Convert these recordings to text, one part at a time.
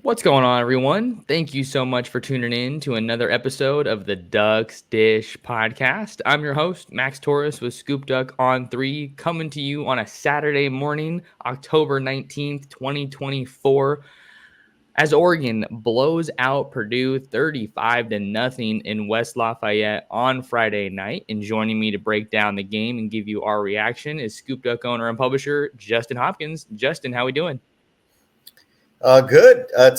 What's going on, everyone? Thank you so much for tuning in to another episode of the Ducks Dish podcast. I'm your host, Max Torres with ScoopDuck on 3, coming to you on a Saturday morning, October 19th, 2024, as Oregon blows out Purdue 35-0 in West Lafayette on Friday night. And joining me to break down the game and give you our reaction is ScoopDuck owner and publisher Justin Hopkins. Justin, how we doing? Good. I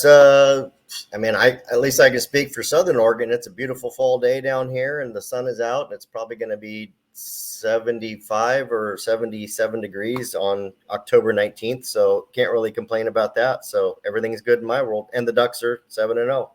at least I can speak for Southern Oregon. It's a beautiful fall day down here, and the sun is out. It's probably going to be 75 or 77 degrees on October 19th, so can't really complain about that. So everything's good in my world, and the Ducks are 7-0.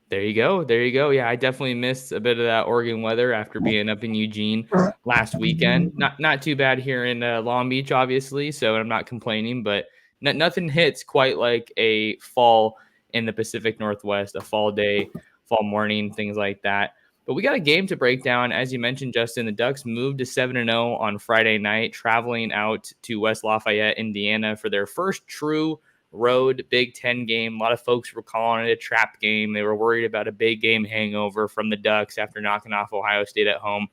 There you go. There you go. Yeah, I definitely missed a bit of that Oregon weather after being up in Eugene last weekend. Not too bad here in Long Beach, obviously. So I'm not complaining, but nothing hits quite like a fall in the Pacific Northwest, a fall day, fall morning, things like that. But we got a game to break down. As you mentioned, Justin, the Ducks moved to 7-0 on Friday night, traveling out to West Lafayette, Indiana for their first true road Big Ten game. A lot of folks were calling it a trap game. They were worried about a big game hangover from the Ducks after knocking off Ohio State at home.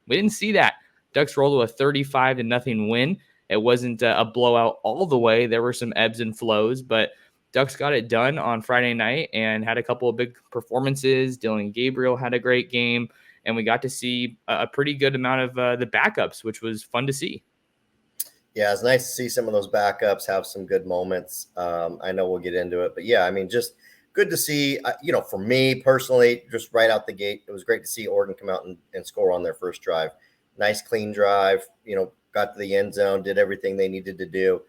We didn't see that. Ducks rolled to a 35-0 win. It wasn't a blowout all the way. There were some ebbs and flows, but Ducks got it done on Friday night and had a couple of big performances. Dillon Gabriel had a great game, and we got to see a pretty good amount of the backups, which was fun to see. Yeah, it's nice to see some of those backups have some good moments. I know we'll get into it, but yeah, I mean, just good to see. For me personally, just right out the gate, it was great to see Oregon come out and score on their first drive. Nice, clean drive. Got to the end zone, did everything they needed to do,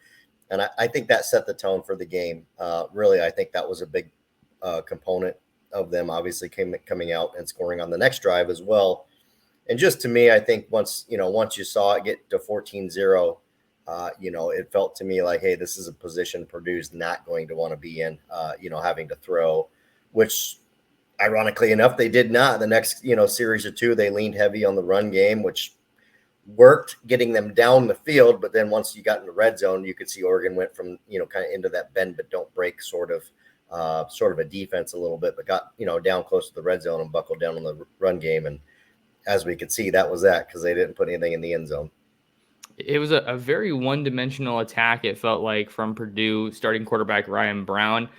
and I think that set the tone for the game. Really, I think that was a big component of them. Obviously, coming out and scoring on the next drive as well. And just to me, I think once you saw it get to 14-0. It felt to me like, hey, this is a position Purdue's not going to want to be in, having to throw, which ironically enough, they did not. The next, series or two, they leaned heavy on the run game, which worked getting them down the field. But then once you got in the red zone, you could see Oregon went from, kind of into that bend, but don't break sort of a defense a little bit, but got, down close to the red zone and buckled down on the run game. And as we could see, that was that because they didn't put anything in the end zone. It was a very one-dimensional attack, it felt like, from Purdue. Starting quarterback Ryan Brown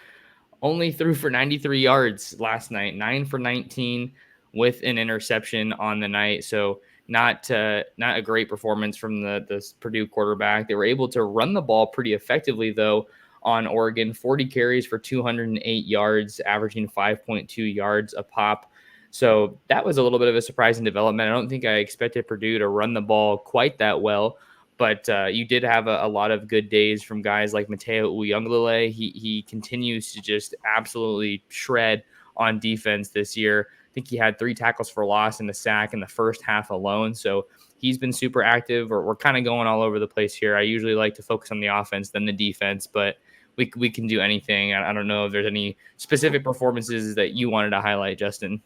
only threw for 93 yards last night, 9 for 19 with an interception on the night. So not a great performance from the Purdue quarterback. They were able to run the ball pretty effectively, though, on Oregon. 40 carries for 208 yards, averaging 5.2 yards a pop. So that was a little bit of a surprising development. I don't think I expected Purdue to run the ball quite that well, but you did have a lot of good days from guys like Mateo Uyunglele. He continues to just absolutely shred on defense this year. I think he had 3 tackles for loss and a sack in the first half alone. So he's been super active. We're kind of going all over the place here. I usually like to focus on the offense than the defense, but we can do anything. I don't know if there's any specific performances that you wanted to highlight, Justin.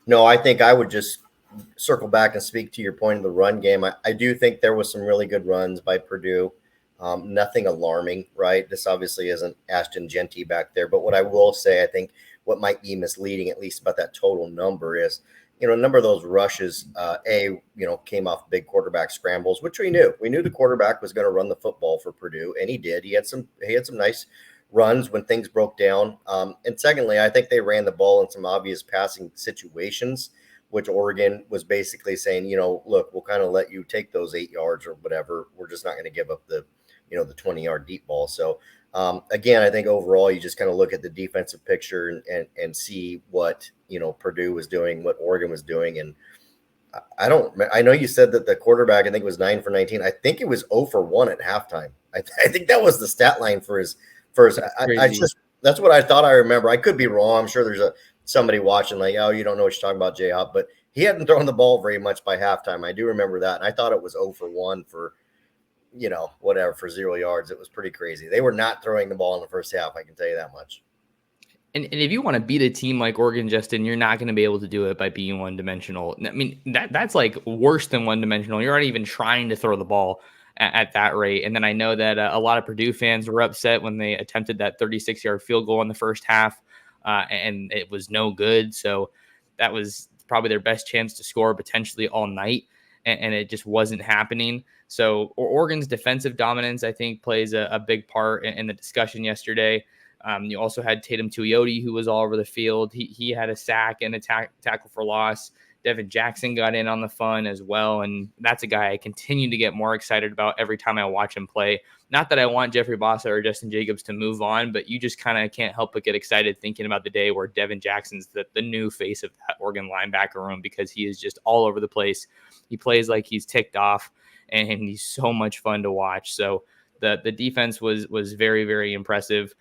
No, I think I would just circle back and speak to your point of the run game. I do think there was some really good runs by Purdue. Nothing alarming, right? This obviously isn't Ashton Genty back there. But what I will say, I think what might be misleading, at least about that total number, is, a number of those rushes, came off big quarterback scrambles, which we knew. We knew the quarterback was going to run the football for Purdue, and he did. He had some nice runs when things broke down. And secondly, I think they ran the ball in some obvious passing situations, which Oregon was basically saying, look, we'll kind of let you take those 8 yards or whatever. We're just not going to give up the 20-yard deep ball. So, again, I think overall you just kind of look at the defensive picture and see what, Purdue was doing, what Oregon was doing. And I know you said that the quarterback, I think, was 9 for 19. I think it was 0 for 1 at halftime. I think that was the stat line for his first. That's what I thought I remember. I could be wrong. I'm sure there's somebody watching like, oh, you don't know what you're talking about, J-Hop. But he hadn't thrown the ball very much by halftime. I do remember that. And I thought it was 0 for 1 for, whatever, for 0 yards. It was pretty crazy. They were not throwing the ball in the first half. I can tell you that much. And if you want to beat a team like Oregon, Justin, you're not going to be able to do it by being one-dimensional. I mean, that's like worse than one-dimensional. You're not even trying to throw the ball at that rate. And then I know that a lot of Purdue fans were upset when they attempted that 36-yard field goal in the first half, and it was no good. So that was probably their best chance to score potentially all night, and it just wasn't happening. So Oregon's defensive dominance, I think, plays a big part in the discussion yesterday. You also had Tatum Tuioti, who was all over the field. He had a sack and a tackle for loss. Devin Jackson got in on the fun as well, and that's a guy I continue to get more excited about every time I watch him play. Not that I want Jeffrey Bossa or Justin Jacobs to move on, but you just kind of can't help but get excited thinking about the day where Devin Jackson's the new face of that Oregon linebacker room, because he is just all over the place. He plays like he's ticked off, and he's so much fun to watch. So the defense was very, very impressive.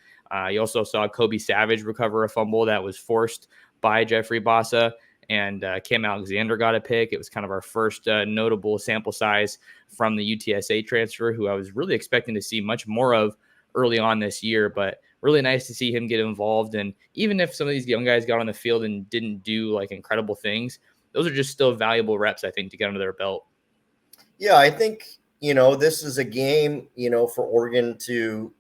You also saw Kobe Savage recover a fumble that was forced by Jeffrey Bossa, and Cam Alexander got a pick. It was kind of our first notable sample size from the UTSA transfer, who I was really expecting to see much more of early on this year, but really nice to see him get involved. And even if some of these young guys got on the field and didn't do like incredible things, those are just still valuable reps, I think, to get under their belt. Yeah, I think, this is a game, for Oregon to,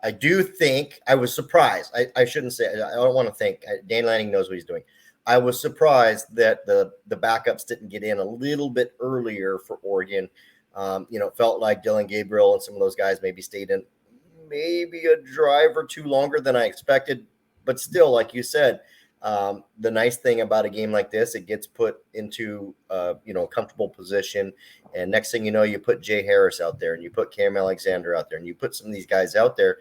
I do think I was surprised. I shouldn't say, I don't want to think. Dan Lanning knows what he's doing. I was surprised that the backups didn't get in a little bit earlier for Oregon. It felt like Dillon Gabriel and some of those guys maybe stayed in maybe a drive or two longer than I expected. But still, like you said, the nice thing about a game like this, it gets put into a comfortable position. And next thing you know, you put Jay Harris out there, and you put Cam Alexander out there, and you put some of these guys out there.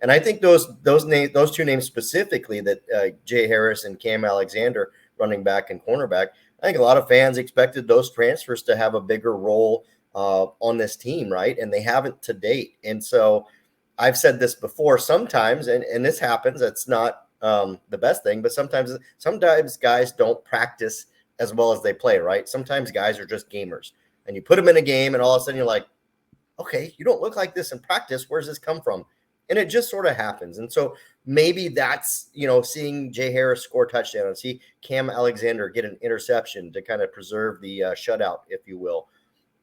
And I think those two names specifically, that Jay Harris and Cam Alexander, running back and cornerback, I think a lot of fans expected those transfers to have a bigger role on this team, right? And they haven't to date. And so I've said this before, sometimes, and this happens, it's not the best thing, but sometimes guys don't practice as well as they play, right? Sometimes guys are just gamers, and you put them in a game and all of a sudden you're like, okay, you don't look like this in practice. Where's this come from? And it just sort of happens. And so maybe that's, seeing Jay Harris score a touchdown and see Cam Alexander get an interception to kind of preserve the shutout, if you will.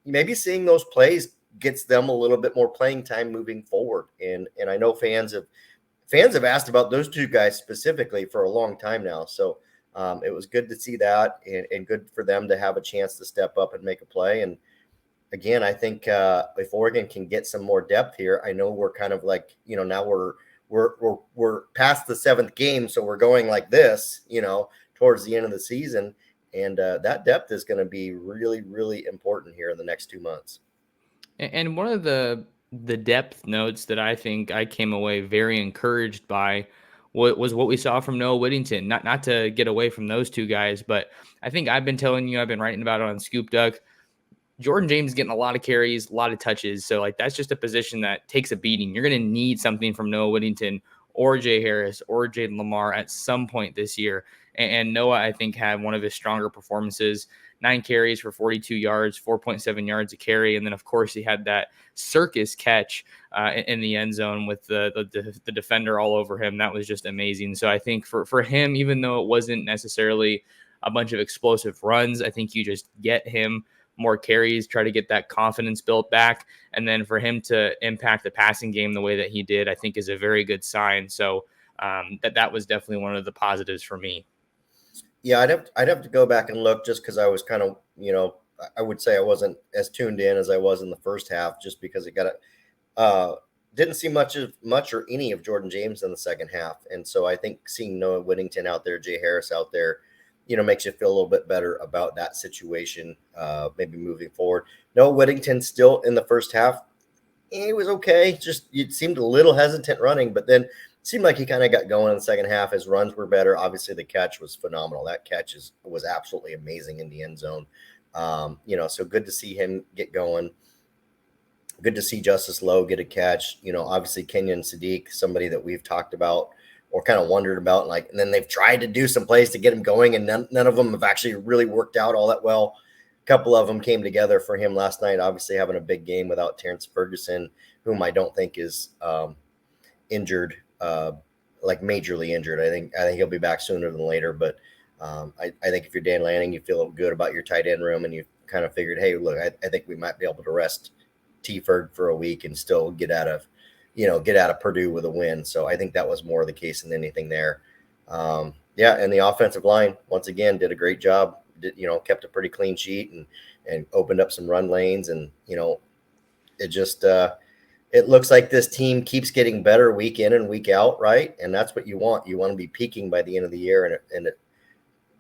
Maybe seeing those plays gets them a little bit more playing time moving forward. And I know fans have asked about those two guys specifically for a long time now. So it was good to see that, and good for them to have a chance to step up and make a play. And again, I think if Oregon can get some more depth here, I know we're kind of like, now we're past the seventh game, so we're going like this, towards the end of the season, and that depth is going to be really, really important here in the next 2 months. And one of the depth notes that I think I came away very encouraged by was what we saw from Noah Whittington. Not to get away from those two guys, but I think I've been telling you, I've been writing about it on ScoopDuck. Jordan James is getting a lot of carries, a lot of touches. So like that's just a position that takes a beating. You're going to need something from Noah Whittington or Jay Harris or Jaden Lamar at some point this year. And Noah, I think, had one of his stronger performances. 9 carries for 42 yards, 4.7 yards a carry. And then, of course, he had that circus catch in the end zone with the defender all over him. That was just amazing. So I think for him, even though it wasn't necessarily a bunch of explosive runs, I think you just get him more carries, try to get that confidence built back. And then for him to impact the passing game the way that he did, I think is a very good sign. So that was definitely one of the positives for me. Yeah, I'd have to go back and look, just because I was kind of, I would say I wasn't as tuned in as I was in the first half, just because didn't see much or any of Jordan James in the second half. And so I think seeing Noah Whittington out there, Jay Harris out there, makes you feel a little bit better about that situation, maybe moving forward. Noah Whittington still in the first half, he was okay. Just, it seemed a little hesitant running, but then seemed like he kind of got going in the second half. His runs were better. Obviously, the catch was phenomenal. That catch was absolutely amazing in the end zone. So good to see him get going. Good to see Justice Lowe get a catch. Obviously Kenyon Sadiq, somebody that we've talked about or kind of wondered about, and then they've tried to do some plays to get him going, and none of them have actually really worked out all that well. A couple of them came together for him last night, obviously having a big game without Terrence Ferguson, whom I don't think is injured, like majorly injured. I think he'll be back sooner than later, but I think if you're Dan Lanning, you feel good about your tight end room, and you kind of figured, hey, look, I think we might be able to rest T-Ferg for a week and still get out of Purdue with a win. So I think that was more the case than anything there. And the offensive line once again did a great job. Kept a pretty clean sheet and opened up some run lanes, and it just it looks like this team keeps getting better week in and week out, right? And that's what you want. You want to be peaking by the end of the year, and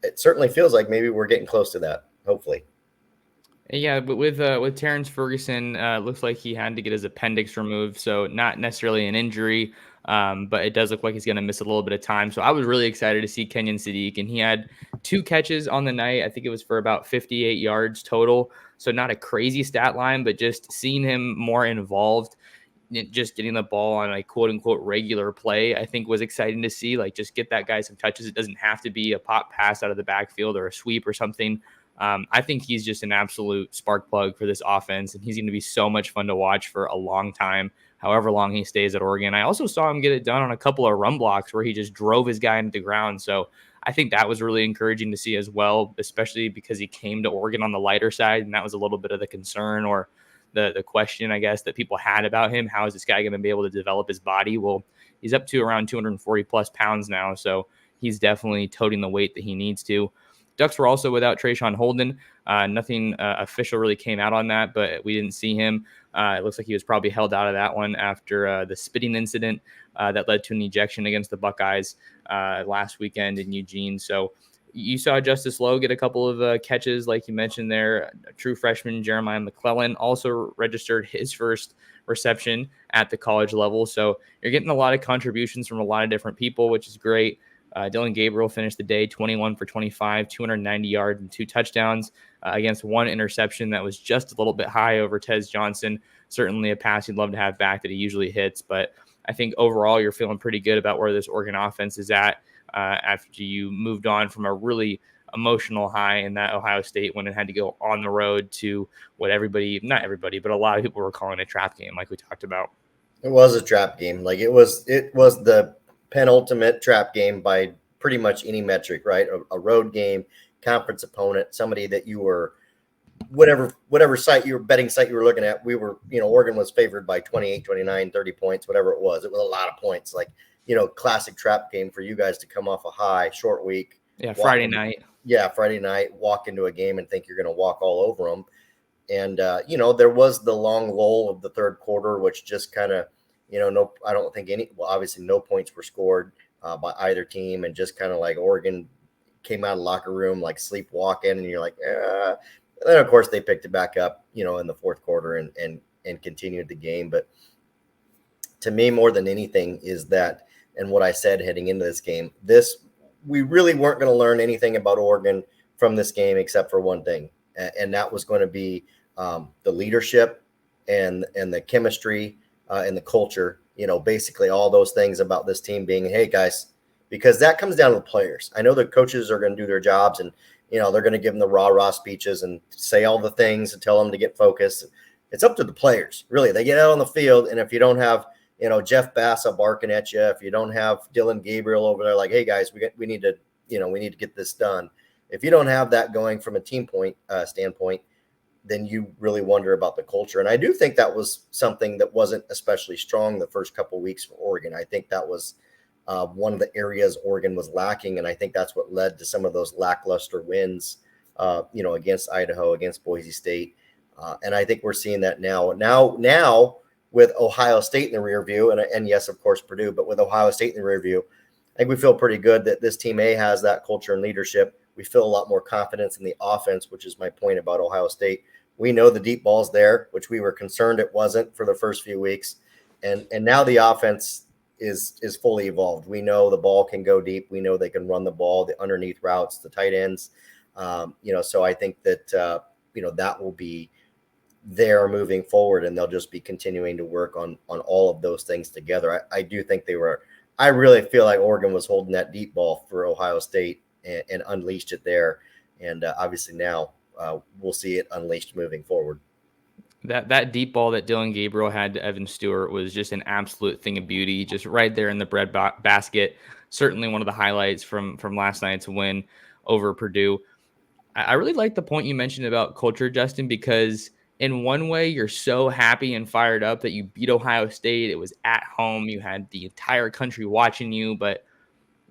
it certainly feels like maybe we're getting close to that. Hopefully. Yeah, but with Terrence Ferguson, looks like he had to get his appendix removed, so not necessarily an injury, but it does look like he's going to miss a little bit of time. So I was really excited to see Kenyon Sadiq, and he had 2 catches on the night. I think it was for about 58 yards total, so not a crazy stat line, but just seeing him more involved, just getting the ball on a quote unquote regular play, I think was exciting to see. Like, just get that guy some touches. It doesn't have to be a pop pass out of the backfield or a sweep or something. I think he's just an absolute spark plug for this offense, and he's going to be so much fun to watch for a long time, however long he stays at Oregon. I also saw him get it done on a couple of run blocks where he just drove his guy into the ground. So I think that was really encouraging to see as well, especially because he came to Oregon on the lighter side, and that was a little bit of the concern or the question, I guess, that people had about him. How is this guy going to be able to develop his body? Well, he's up to around 240 plus pounds now, so he's definitely toting the weight that he needs to. Ducks were also without Trayshawn Holden. Nothing official really came out on that, but we didn't see him. It looks like he was probably held out of that one after the spitting incident that led to an ejection against the Buckeyes last weekend in Eugene. So you saw Justice Lowe get a couple of catches, like you mentioned there. A true freshman, Jeremiah McClellan, also registered his first reception at the college level. So you're getting a lot of contributions from a lot of different people, which is great. Dillon Gabriel finished the day 21 for 25, 290 yards and 2 touchdowns against 1 interception that was just a little bit high over Tez Johnson. Certainly a pass you'd love to have back that he usually hits, but I think overall you're feeling pretty good about where this Oregon offense is at after you moved on from a really emotional high in that Ohio State when it had to go on the road to what not everybody, but a lot of people were calling a trap game, like we talked about. It was a trap game. Like it was the penultimate trap game by pretty much any metric, right? A road game, conference opponent, somebody that you were whatever betting site you were looking at. We were, Oregon was favored by 28, 29, 30 points, whatever it was. It was a lot of points. Like, classic trap game for you guys to come off a high, short week. Yeah, Friday night. Yeah, Friday night, walk into a game and think you're going to walk all over them. And, there was the long lull of the third quarter, which just kind of, I don't think obviously no points were scored by either team. And just kind of like Oregon came out of the locker room, like sleepwalking, and you're like, And then of course they picked it back up, in the fourth quarter and continued the game. But to me, more than anything is that, and what I said heading into this game, we really weren't going to learn anything about Oregon from this game except for one thing. And that was going to be the leadership and the chemistry and the culture, basically all those things about this team being, hey guys, because that comes down to the players. I know the coaches are going to do their jobs and, they're going to give them the rah-rah speeches and say all the things and tell them to get focused. It's up to the players, really. They get out on the field, and if you don't have, Jeff Bassa barking at you, if you don't have Dillon Gabriel over there like, hey guys, we need to get this done. If you don't have that going from a team standpoint, then you really wonder about the culture. And I do think that was something that wasn't especially strong the first couple of weeks for Oregon. I think that was one of the areas Oregon was lacking, and I think that's what led to some of those lackluster wins, against Idaho, against Boise State, and I think we're seeing that now. Now with Ohio State in the rear view, and yes, of course Purdue, but with Ohio State in the rear view, I think we feel pretty good that this team has that culture and leadership. We feel a lot more confidence in the offense, which is my point about Ohio State. We know the deep ball's there, which we were concerned it wasn't for the first few weeks, and now the offense is fully evolved. We know the ball can go deep. We know they can run the ball, the underneath routes, the tight ends. So I think that, that will be there moving forward, and they'll just be continuing to work on all of those things together. I do think I really feel like Oregon was holding that deep ball for Ohio State and unleashed it there. And obviously now we'll see it unleashed moving forward. That deep ball that Dillon Gabriel had to Evan Stewart was just an absolute thing of beauty, just right there in the bread basket. Certainly one of the highlights from last night's win over Purdue. I really like the point you mentioned about culture, Justin, because in one way, you're so happy and fired up that you beat Ohio State. It was at home. You had the entire country watching you, but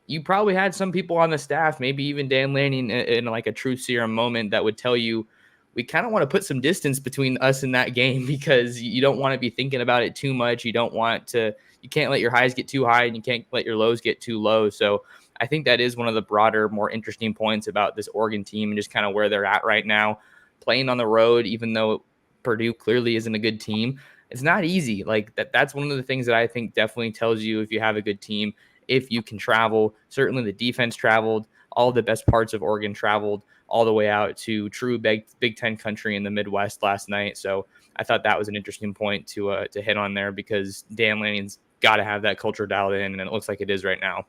you probably had some people on the staff, maybe even Dan Lanning, in like a truth serum moment that would tell you, we kind of want to put some distance between us in that game because you don't want to be thinking about it too much. You can't let your highs get too high and you can't let your lows get too low. So I think that is one of the broader, more interesting points about this Oregon team and just kind of where they're at right now. Playing on the road, even though Purdue clearly isn't a good team, it's not easy. Like that's one of the things that I think definitely tells you if you have a good team, if you can travel. Certainly the defense traveled, all the best parts of Oregon traveled all the way out to true Big Ten country in the Midwest last night. So I thought that was an interesting point to hit on there because Dan Lanning's got to have that culture dialed in, and it looks like it is right now.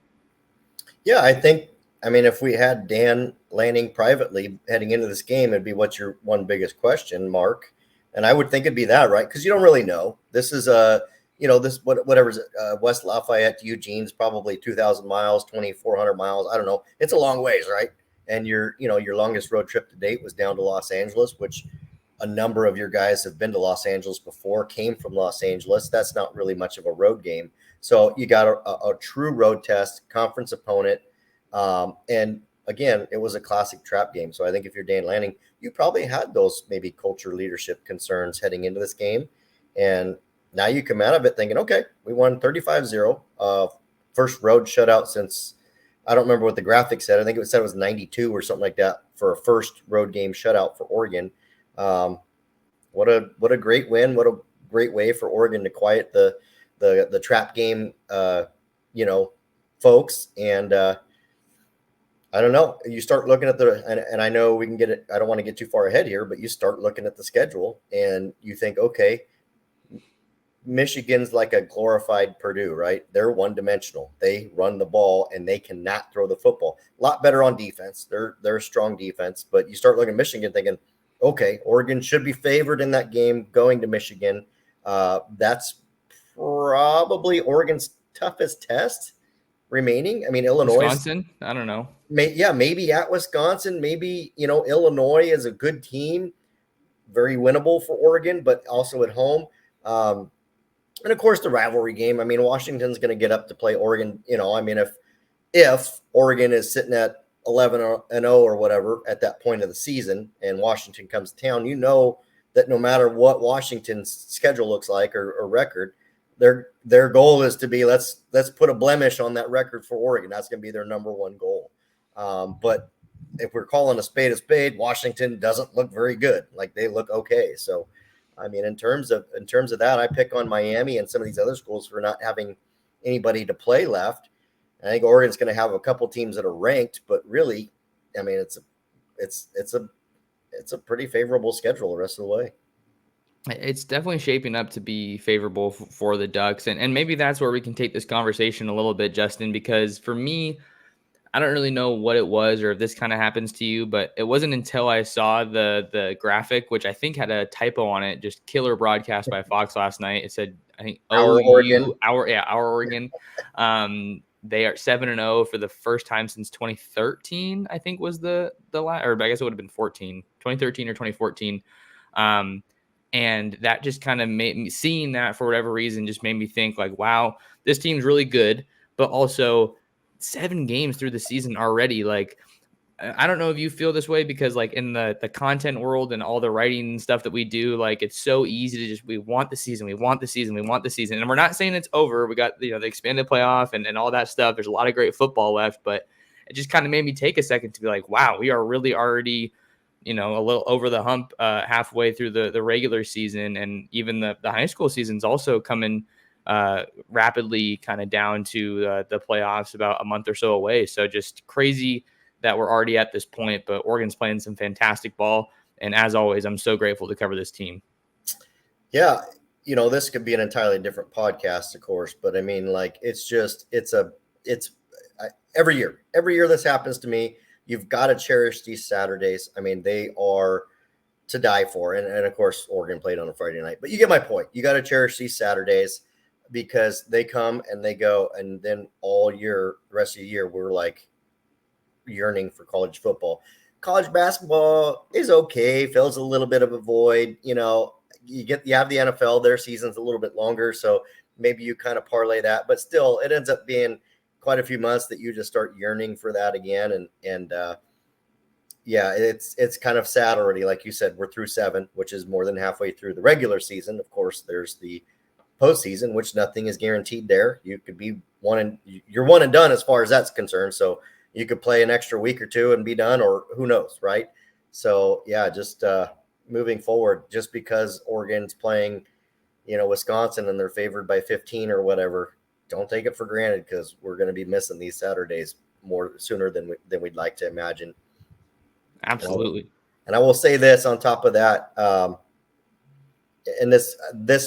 Yeah, I mean, if we had Dan Lanning privately heading into this game, it'd be what's your one biggest question mark? And I would think it'd be that, right? Because you don't really know. This is whatever's West Lafayette to Eugene's probably 2,000 miles, 2,400 miles. I don't know. It's a long ways, right? And your longest road trip to date was down to Los Angeles, which a number of your guys have been to Los Angeles before, came from Los Angeles. That's not really much of a road game. So you got a true road test, conference opponent. And again, it was a classic trap game. So I think if you're Dan Lanning, you probably had those maybe culture leadership concerns heading into this game. And now you come out of it thinking, okay, we won 35-0. First road shutout since, I don't remember what the graphic said. I think it said it was 92 or something like that for a first road game shutout for Oregon. What a great win. What a great way for Oregon to quiet the trap game, folks. And I don't know. You start looking at and I know we can get it. I don't want to get too far ahead here, but you start looking at the schedule and you think, okay, Michigan's like a glorified Purdue, right? They're one-dimensional. They run the ball and they cannot throw the football. A lot better on defense. They're a strong defense, but you start looking at Michigan thinking, okay, Oregon should be favored in that game going to Michigan. That's probably Oregon's toughest test remaining. I mean, Illinois, Wisconsin, I don't know. Maybe at Wisconsin, maybe, Illinois is a good team, very winnable for Oregon, but also at home. And of course, the rivalry game. I mean, Washington's going to get up to play Oregon. I mean, if Oregon is sitting at 11-0 or whatever at that point of the season, and Washington comes to town, that no matter what Washington's schedule looks like or record, their goal is to be let's put a blemish on that record for Oregon. That's going to be their number one goal. But if we're calling a spade, Washington doesn't look very good. Like they look okay. So. I mean, in terms of that, I pick on Miami and some of these other schools for not having anybody to play left. I think Oregon's going to have a couple teams that are ranked, but really, I mean, it's a pretty favorable schedule the rest of the way. It's definitely shaping up to be favorable for the Ducks, and maybe that's where we can take this conversation a little bit, Justin. Because for me, I don't really know what it was or if this kind of happens to you, but it wasn't until I saw the graphic, which I think had a typo on it, just killer broadcast by Fox last night. It said, I think, Our Oregon. They are 7-0 for the first time since 2013, I think was the last, or I guess it would have been 2013 or 2014. And that just kind of made me, seeing that for whatever reason, just made me think like, wow, this team's really good, but also 7 games through the season already. Like, I don't know if you feel this way because like in the content world and all the writing and stuff that we do, like it's so easy to just, we want the season. And we're not saying it's over. We got, the expanded playoff and all that stuff. There's a lot of great football left, but it just kind of made me take a second to be like, wow, we are really already, a little over the hump halfway through the regular season. And even the high school season's also coming rapidly kind of down to the playoffs about a month or so away. So just crazy that we're already at this point, but Oregon's playing some fantastic ball. And as always, I'm so grateful to cover this team. Yeah. This could be an entirely different podcast, of course, but I mean, like, every year this happens to me. You've got to cherish these Saturdays. I mean, they are to die for. And of course, Oregon played on a Friday night, but you get my point. You got to cherish these Saturdays because they come and they go. And then all year, the rest of the year, we're like yearning for college football. college basketball is okay, fills a little bit of a void. You have the NFL, their season's a little bit longer, so maybe you kind of parlay that, but still it ends up being quite a few months that you just start yearning for that again. And yeah, it's kind of sad already. Like you said, we're through 7, which is more than halfway through the regular season. Of course, there's the postseason, which nothing is guaranteed there. You could be you're one and done as far as that's concerned. So you could play an extra week or 2 and be done, or who knows, right? So yeah, just moving forward, just because Oregon's playing, Wisconsin and they're favored by 15 or whatever, don't take it for granted, because we're going to be missing these Saturdays more sooner than we'd like to imagine. Absolutely. And I will say this on top of that, and this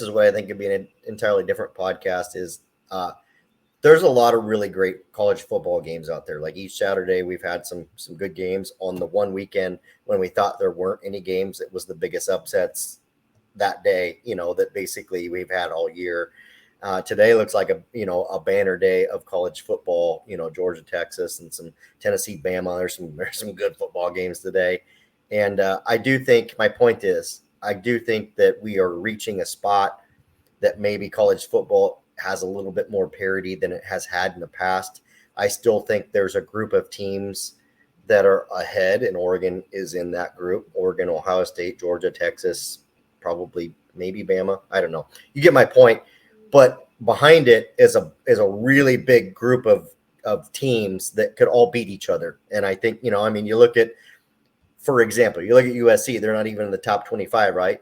is what I think could be an entirely different podcast, is there's a lot of really great college football games out there. Like each Saturday, we've had some good games. On the one weekend when we thought there weren't any games, it was the biggest upsets that day, that basically we've had all year. Today looks like a banner day of college football, Georgia, Texas, and some Tennessee, Bama. There's some good football games today. And I do think, my point is, I do think that we are reaching a spot that maybe college football has a little bit more parity than it has had in the past. I still think there's a group of teams that are ahead, and Oregon is in that group. Oregon, Ohio State, Georgia, Texas, probably maybe Bama. I don't know. You get my point. But behind it is a really big group of teams that could all beat each other. And I think, you look at, for example, you look at USC, they're not even in the top 25, right?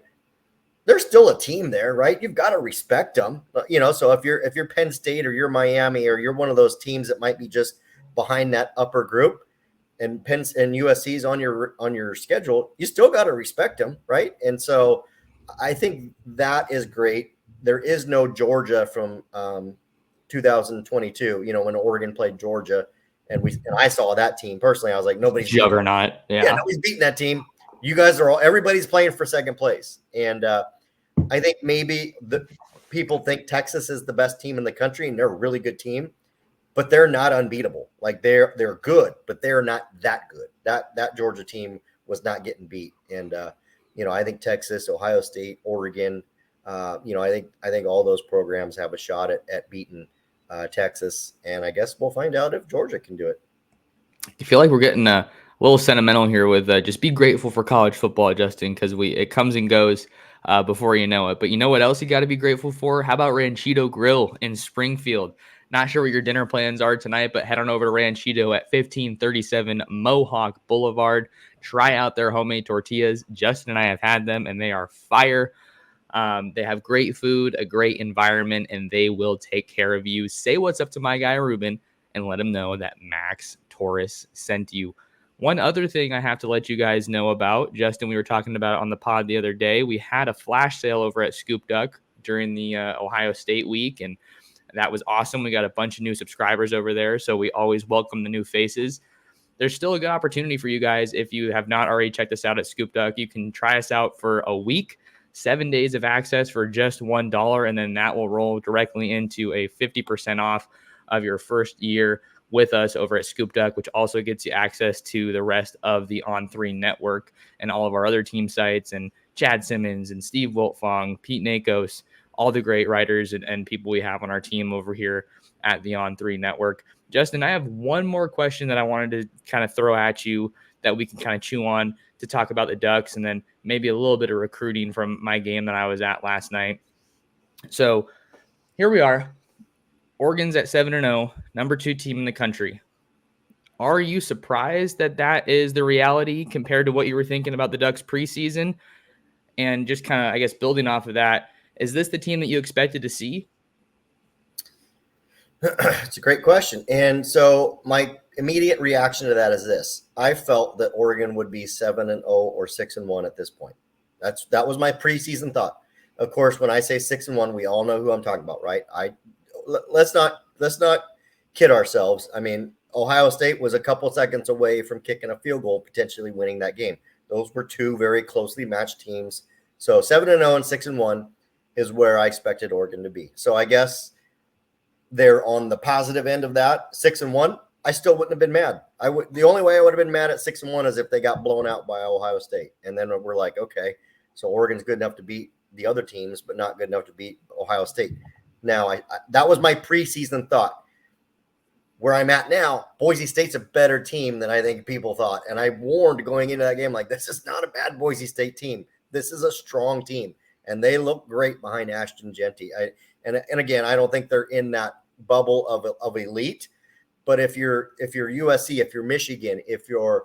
There's still a team there, right? You've got to respect them. So if you're Penn State or you're Miami or you're one of those teams that might be just behind that upper group, and Penn and USC's on your schedule, you still got to respect them, right? And so I think that is great. There is no Georgia from 2022, when Oregon played Georgia, and I saw that team personally. I was like, nobody's juggernaut. Nobody's beating that team. You guys everybody's playing for second place. And I think maybe the people think Texas is the best team in the country, and they're a really good team, but they're not unbeatable. Like they're good, but they're not that good. That Georgia team was not getting beat. And I think Texas, Ohio State, Oregon, I think all those programs have a shot at beating Texas, and I guess we'll find out if Georgia can do it. I feel like we're getting a little sentimental here with just be grateful for college football, Justin, because it comes and goes before you know it. But you know what else you got to be grateful for? How about Ranchito Grill in Springfield? Not sure what your dinner plans are tonight, but head on over to Ranchito at 1537 Mohawk Boulevard. Try out their homemade tortillas. Justin and I have had them, and they are fire. They have great food, a great environment, and they will take care of you. Say what's up to my guy, Ruben, and let him know that Max Torres sent you. One other thing I have to let you guys know about, Justin, we were talking about it on the pod the other day. We had a flash sale over at ScoopDuck during the Ohio State week, and that was awesome. We got a bunch of new subscribers over there, so we always welcome the new faces. There's still a good opportunity for you guys. If you have not already checked us out at ScoopDuck, you can try us out for a week. 7 days of access for just $1, and then that will roll directly into a 50% off of your first year with us over at ScoopDuck, which also gets you access to the rest of the On3 network and all of our other team sites, and Chad Simmons and Steve Wiltfong, Pete Nakos, all the great writers and people we have on our team over here at the On3 network. Justin, I have one more question that I wanted to kind of throw at you that we can kind of chew on to talk about the Ducks, and then maybe a little bit of recruiting from my game that I was at last night. So here we are. Oregon's at 7-0, number 2 team in the country. Are you surprised that that is the reality compared to what you were thinking about the Ducks preseason? And just kind of, I guess, building off of that, is this the team that you expected to see? It's a great question. And so my immediate reaction to that is this. I felt that Oregon would be 7-0 or 6-1 at this point. That was my preseason thought. Of course, when I say 6-1, we all know who I'm talking about, right? Let's not kid ourselves. I mean, Ohio State was a couple seconds away from kicking a field goal, potentially winning that game. Those were two very closely matched teams. So 7-0 and 6-1 is where I expected Oregon to be. So I guess they're on the positive end of that. 6-1, I still wouldn't have been mad. The only way I would have been mad at 6-1 is if they got blown out by Ohio State. And then we're like, okay, so Oregon's good enough to beat the other teams, but not good enough to beat Ohio State. Now, that was my preseason thought. Where I'm at now, Boise State's a better team than I think people thought. And I warned going into that game, like, this is not a bad Boise State team. This is a strong team. And they look great behind Ashton Genty. And again, I don't think they're in that bubble of elite. But if you're USC, if you're Michigan, if you're,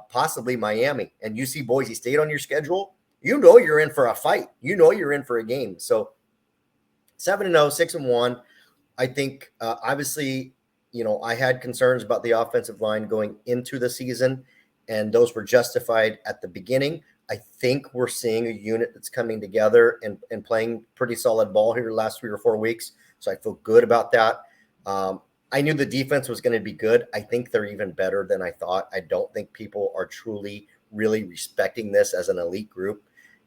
possibly Miami, and you see Boise State on your schedule, you're in for a fight. You're in for a game. So 7-0, 6-1. I think, obviously, I had concerns about the offensive line going into the season, and those were justified at the beginning. I think we're seeing a unit that's coming together and playing pretty solid ball here the last 3 or 4 weeks. So I feel good about that. I knew the defense was going to be good. I think they're even better than I thought. I don't think people are truly, really respecting this as an elite group.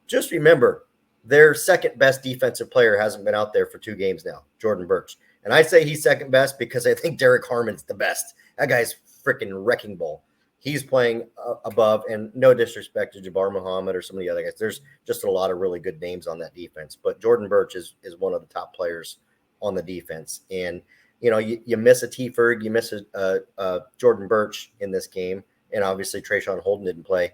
Just remember, their second best defensive player hasn't been out there for 2 games now, Jordan Burch. And I say he's second best because I think Derek Harmon's the best. That guy's freaking wrecking ball. He's playing above, and no disrespect to Jabbar Muhammad or some of the other guys. There's just a lot of really good names on that defense. But Jordan Burch is one of the top players on the defense. And, you miss a T. Ferg, you miss a Jordan Burch in this game. And obviously Trayshawn Holden didn't play.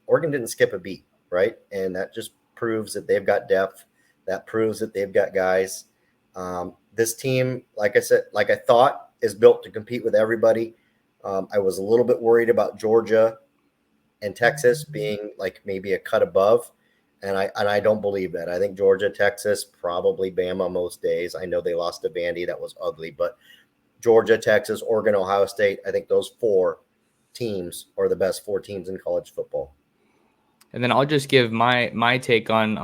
Oregon didn't skip a beat, right? And that just proves that they've got depth. That proves that they've got guys. This team, like I said, like I thought, is built to compete with everybody. I was a little bit worried about Georgia and Texas being like maybe a cut above, and I don't believe that. I think Georgia, Texas, probably Bama most days. I know they lost to Vandy. That was ugly. But Georgia, Texas, Oregon, Ohio State, I think those 4 teams are the best 4 teams in college football. And then I'll just give my take on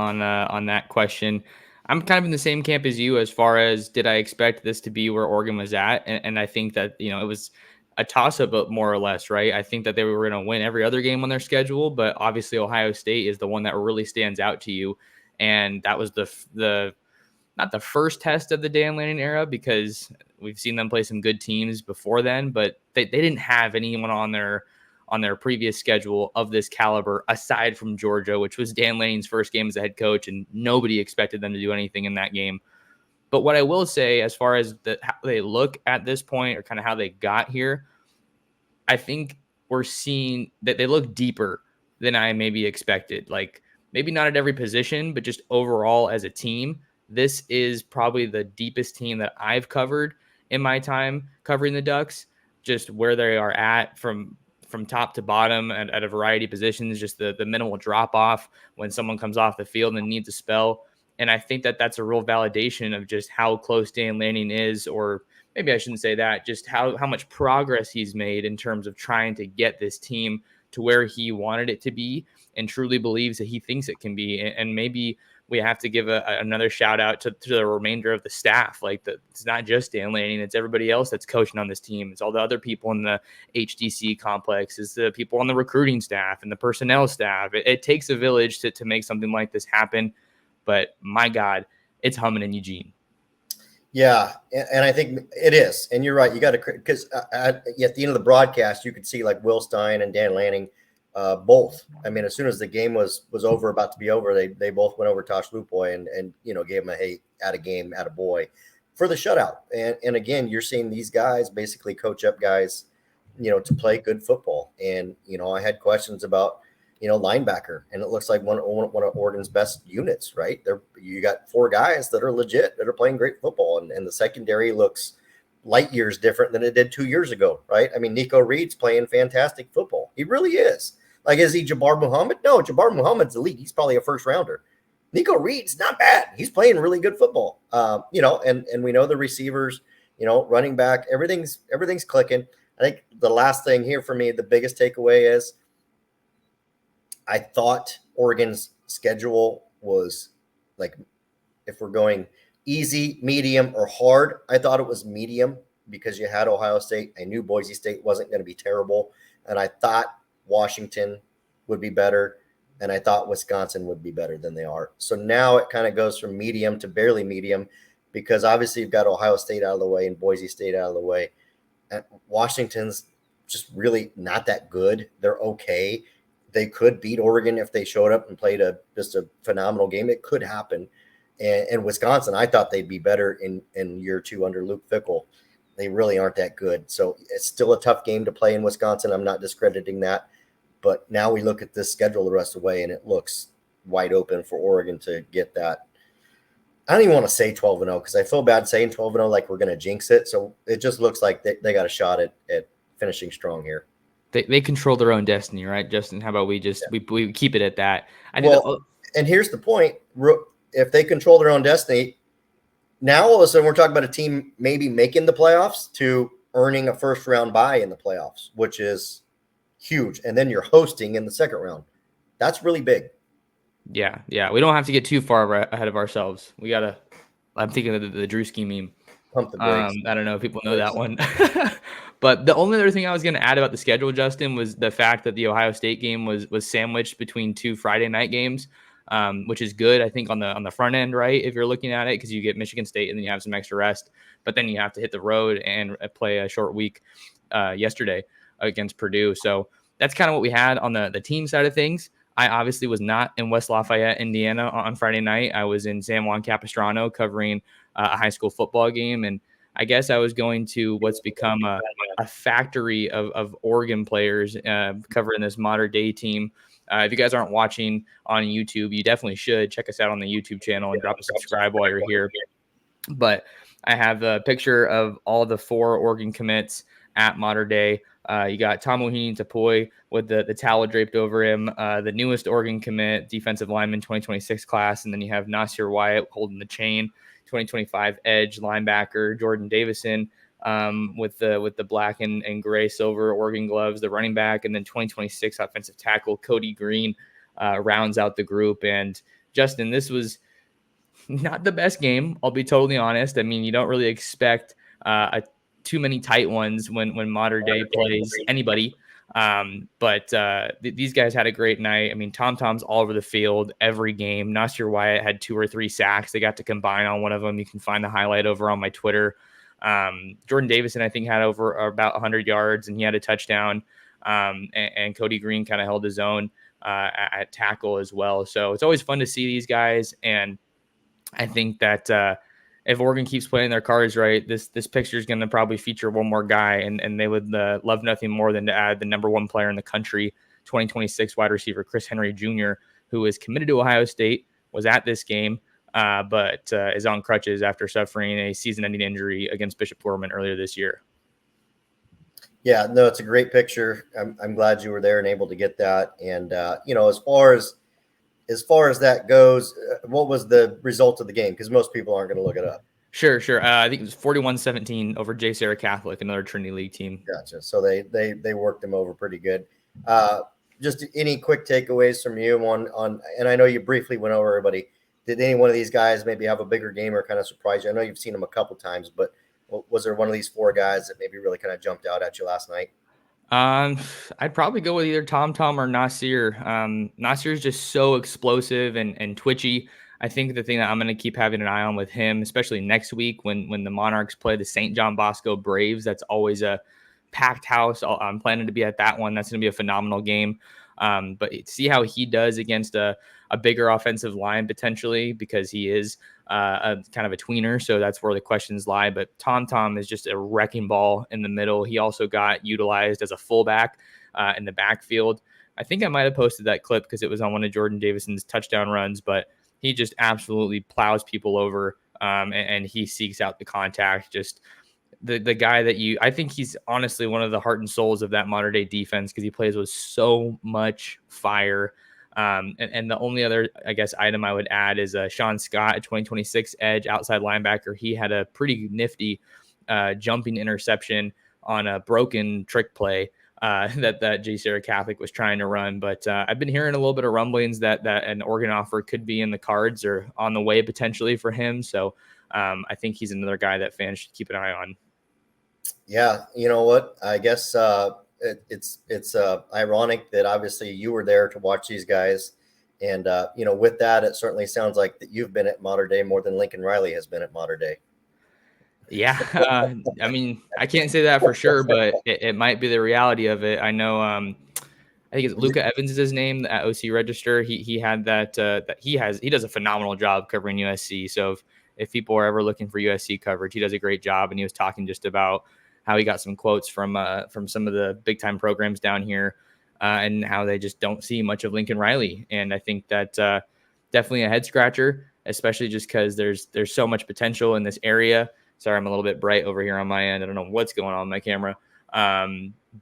that question. I'm kind of in the same camp as you as far as did I expect this to be where Oregon was at? And I think that, it was a toss-up more or less, right? I think that they were going to win every other game on their schedule, but obviously Ohio State is the one that really stands out to you. And that was the not the first test of the Dan Lanning era, because we've seen them play some good teams before then, but they didn't have anyone on their previous schedule of this caliber, aside from Georgia, which was Dan Lanning's first game as a head coach, and nobody expected them to do anything in that game. But what I will say, as far as how they look at this point, or kind of how they got here, I think we're seeing that they look deeper than I maybe expected. Like, maybe not at every position, but just overall as a team, this is probably the deepest team that I've covered in my time covering the Ducks, just where they are at from top to bottom and at a variety of positions, just the minimal drop off when someone comes off the field and needs a spell. And I think that that's a real validation of just how close Dan Lanning is, or maybe I shouldn't say that, just how much progress he's made in terms of trying to get this team to where he wanted it to be and truly believes that he thinks it can be. And maybe we have to give another shout out to the remainder of the staff. Like, it's not just Dan Lanning, it's everybody else that's coaching on this team. It's all the other people in the HDC complex, it's the people on the recruiting staff and the personnel staff. It takes a village to make something like this happen. But my God, it's humming in Eugene. Yeah, and I think it is. And you're right. You got to, because at the end of the broadcast, you could see like Will Stein and Dan Lanning, both. I mean, as soon as the game was over, about to be over, they both went over Tosh Lupoy and gave him a hey, at a game, at a boy for the shutout. And again, you're seeing these guys basically coach up guys, to play good football. And I had questions about linebacker, and it looks like one of Oregon's best units, right? You got 4 guys that are legit, that are playing great football, and the secondary looks light years different than it did 2 years ago, right? I mean, Nico Reed's playing fantastic football. He really is. Like, is he Jabbar Muhammad? No, Jabbar Muhammad's elite. He's probably a first rounder. Nico Reed's not bad. He's playing really good football. And we know the receivers, running back, everything's clicking. I think the last thing here for me, the biggest takeaway is, I thought Oregon's schedule was like, if we're going easy, medium, or hard, I thought it was medium because you had Ohio State. I knew Boise State wasn't going to be terrible. And I thought Washington would be better. And I thought Wisconsin would be better than they are. So now it kind of goes from medium to barely medium, because obviously you've got Ohio State out of the way and Boise State out of the way. Washington's just really not that good. They're okay. They could beat Oregon if they showed up and played just a phenomenal game. It could happen. And Wisconsin, I thought they'd be better in year 2 under Luke Fickell. They really aren't that good. So it's still a tough game to play in Wisconsin. I'm not discrediting that. But now we look at this schedule the rest of the way, and it looks wide open for Oregon to get that. I don't even want to say 12-0 because I feel bad saying 12-0 like we're going to jinx it. So it just looks like they got a shot at finishing strong here. They control their own destiny, right, Justin? How about we just we keep it at that? And here's the point. If they control their own destiny, now all of a sudden we're talking about a team maybe making the playoffs to earning a first-round bye in the playoffs, which is huge. And then you're hosting in the second round. That's really big. Yeah. We don't have to get too far ahead of ourselves. We got to – I'm thinking of the Drewski meme. Pump the brakes. I don't know if people know that one. But the only other thing I was going to add about the schedule, Justin, was the fact that the Ohio State game was sandwiched between 2 Friday night games, which is good, I think, on the front end, right, if you're looking at it, because you get Michigan State and then you have some extra rest. But then you have to hit the road and play a short week yesterday against Purdue. So that's kind of what we had on the team side of things. I obviously was not in West Lafayette, Indiana on Friday night. I was in San Juan Capistrano covering a high school football game. And I guess I was going to what's become a factory of Oregon players covering this modern day team. If you guys aren't watching on YouTube, you definitely should check us out on the YouTube channel and drop a subscribe while you're here. But I have a picture of all the 4 Oregon commits at modern day. You got Tamuhini Tapoy with the towel draped over him, the newest Oregon commit, defensive lineman 2026 class. And then you have Nasir Wyatt holding the chain, 2025 edge linebacker, Jordan Davison with the black and gray silver Oregon gloves, the running back, and then 2026 offensive tackle Cody Green rounds out the group. And Justin, this was not the best game, I'll be totally honest. I mean, you don't really expect too many tight ones when modern day plays anybody. But these guys had a great night. I mean, Tom's all over the field every game. Nasir Wyatt had 2 or 3 sacks. They got to combine on one of them. You can find the highlight over on my Twitter. Jordan Davison, I think, had over about 100 yards, and he had a touchdown. And Cody Green kind of held his own at tackle as well. So it's always fun to see these guys. And I think that if Oregon keeps playing their cards right, this picture is going to probably feature one more guy, and they would love nothing more than to add the number 1 player in the country, 2026 wide receiver Chris Henry Jr., who is committed to Ohio State, was at this game, but is on crutches after suffering a season-ending injury against Bishop Gorman earlier this year. Yeah, no, it's a great picture. I'm glad you were there and able to get that. And as far as that goes, what was the result of the game? Because most people aren't going to look it up. Sure. I think it was 41-17 over J. Sarah Catholic, another Trinity League team. Gotcha. So they worked them over pretty good. Just any quick takeaways from you on, and I know you briefly went over everybody. Did any one of these guys maybe have a bigger game or kind of surprise you? I know you've seen them a couple times, but was there one of these 4 guys that maybe really kind of jumped out at you last night? I'd probably go with either Tom or Nasir. Nasir is just so explosive and twitchy. I think the thing that I'm going to keep having an eye on with him, especially next week when the Monarchs play the St. John Bosco Braves, that's always a packed house. I'm planning to be at that one. That's going to be a phenomenal game. But see how he does against a bigger offensive line potentially, because he is a kind of a tweener. So that's where the questions lie. But Tom is just a wrecking ball in the middle. He also got utilized as a fullback in the backfield. I think I might have posted that clip because it was on one of Jordan Davison's touchdown runs, but he just absolutely plows people over and he seeks out the contact. Just the guy that I think he's honestly one of the heart and souls of that modern day defense, because he plays with so much fire. And the only other, I guess, item I would add is Sean Scott, a 2026 edge outside linebacker. He had a pretty nifty jumping interception on a broken trick play that J. Sarah Catholic was trying to run. But I've been hearing a little bit of rumblings that an Oregon offer could be in the cards or on the way potentially for him. So I think he's another guy that fans should keep an eye on. Yeah, you know what? I guess it's ironic that obviously you were there to watch these guys. And, with that, it certainly sounds like that you've been at modern day more than Lincoln Riley has been at modern day. Yeah, I mean, I can't say that for sure, but it might be the reality of it. I know. I think it's Luca Evans is his name at OC Register. He had that he does a phenomenal job covering USC. So if people are ever looking for USC coverage, he does a great job. And he was talking just about how he got some quotes from some of the big time programs down here, and how they just don't see much of Lincoln Riley. And I think that definitely a head scratcher, especially just because there's so much potential in this area. Sorry, I'm a little bit bright over here on my end. I don't know what's going on with my camera.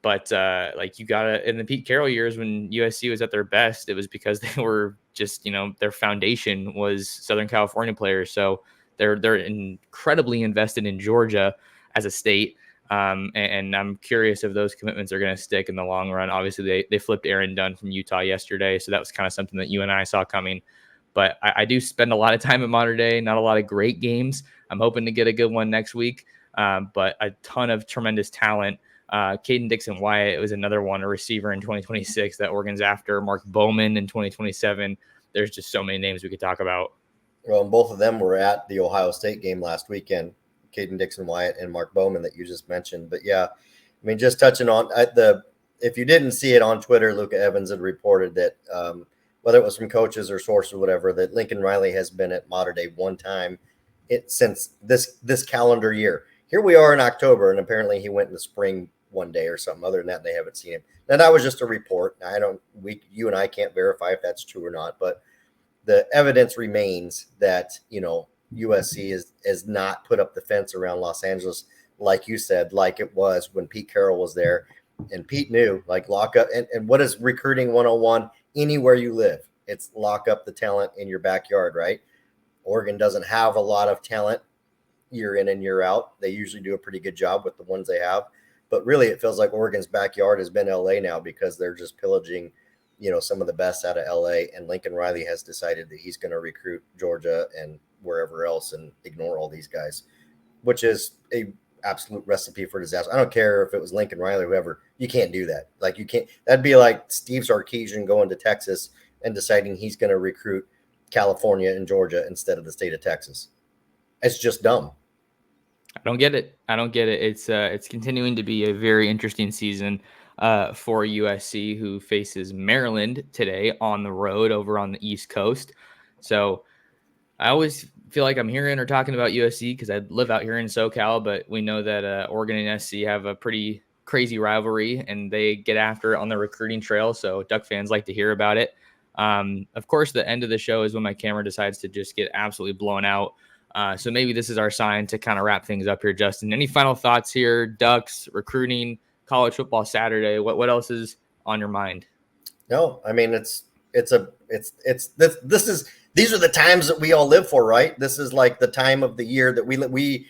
But like, you gotta, in the Pete Carroll years when USC was at their best, it was because they were just, their foundation was Southern California players. So they're incredibly invested in Georgia as a state. And I'm curious if those commitments are going to stick in the long run. Obviously, they flipped Aaron Dunn from Utah yesterday, so that was kind of something that you and I saw coming. But I do spend a lot of time at Mater Dei, not a lot of great games. I'm hoping to get a good one next week, but a ton of tremendous talent. Caden Dixon-Wyatt was another one, a receiver in 2026 that Oregon's after. Mark Bowman in 2027. There's just so many names we could talk about. Well, and both of them were at the Ohio State game last weekend, Caden Dixon-Wyatt and Mark Bowman that you just mentioned. But yeah, I mean, just touching on if you didn't see it on Twitter, Luca Evans had reported that whether it was from coaches or source or whatever, that Lincoln Riley has been at Mater Dei one time since this calendar year. Here we are in October, and apparently he went in the spring one day or something. Other than that, they haven't seen him. Now, that was just a report. You and I can't verify if that's true or not, but the evidence remains that, USC is not put up the fence around Los Angeles, like you said, like it was when Pete Carroll was there. And Pete knew, like, lock up. And what is recruiting 101? Anywhere you live, it's lock up the talent in your backyard, right? Oregon doesn't have a lot of talent year in and year out. They usually do a pretty good job with the ones they have. But really, it feels like Oregon's backyard has been LA now, because they're just pillaging, some of the best out of LA. And Lincoln Riley has decided that he's going to recruit Georgia and wherever else and ignore all these guys, which is a absolute recipe for disaster. I don't care if it was Lincoln Riley or whoever. You can't do that. Like, you can't. That'd be like Steve Sarkisian going to Texas and deciding he's going to recruit California and Georgia instead of the state of Texas. It's just dumb. I don't get it. It's continuing to be a very interesting season for USC, who faces Maryland today on the road over on the East Coast. So I always feel like I'm hearing or talking about USC because I live out here in SoCal, but we know that Oregon and SC have a pretty crazy rivalry, and they get after it on the recruiting trail. So Duck fans like to hear about it. Of course, the end of the show is when my camera decides to just get absolutely blown out. So maybe this is our sign to kind of wrap things up here, Justin. Any final thoughts here? Ducks, recruiting, college football Saturday. What else is on your mind? No, I mean, these are the times that we all live for, right? This is like the time of the year that we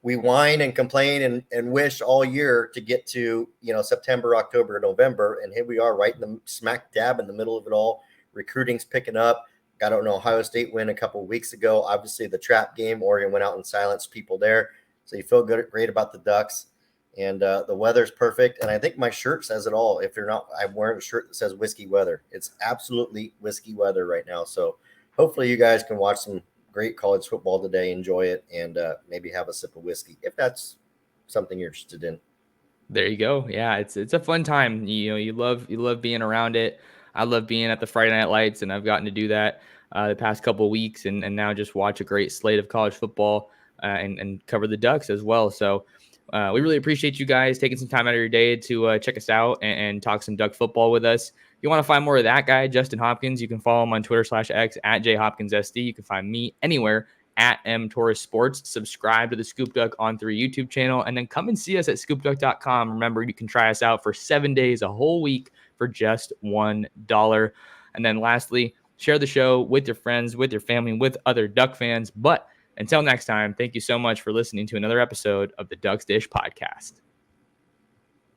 whine and complain and wish all year to get to, September, October, November. And here we are right in the smack dab in the middle of it all. Recruiting's picking up. Got an Ohio State win a couple of weeks ago. Obviously, the trap game, Oregon went out and silenced people there. So you feel great about the Ducks. And the weather's perfect. And I think my shirt says it all. If you're not, I'm wearing a shirt that says whiskey weather. It's absolutely whiskey weather right now. So hopefully you guys can watch some great college football today, enjoy it, and maybe have a sip of whiskey if that's something you're interested in. There you go. Yeah, it's a fun time. You love being around it. I love being at the Friday Night Lights, and I've gotten to do that the past couple of weeks, and now just watch a great slate of college football and cover the Ducks as well. So we really appreciate you guys taking some time out of your day to check us out and talk some Duck football with us. If you want to find more of that guy, Justin Hopkins, you can follow him on Twitter/X at JHopkinsSD. You can find me anywhere at Torres Sports. Subscribe to the ScoopDuck On 3 YouTube channel, and then come and see us at ScoopDuck.com. Remember, you can try us out for 7 days, a whole week, for just $1. And then lastly, share the show with your friends, with your family, with other Duck fans. But until next time, thank you so much for listening to another episode of the Ducks Dish Podcast.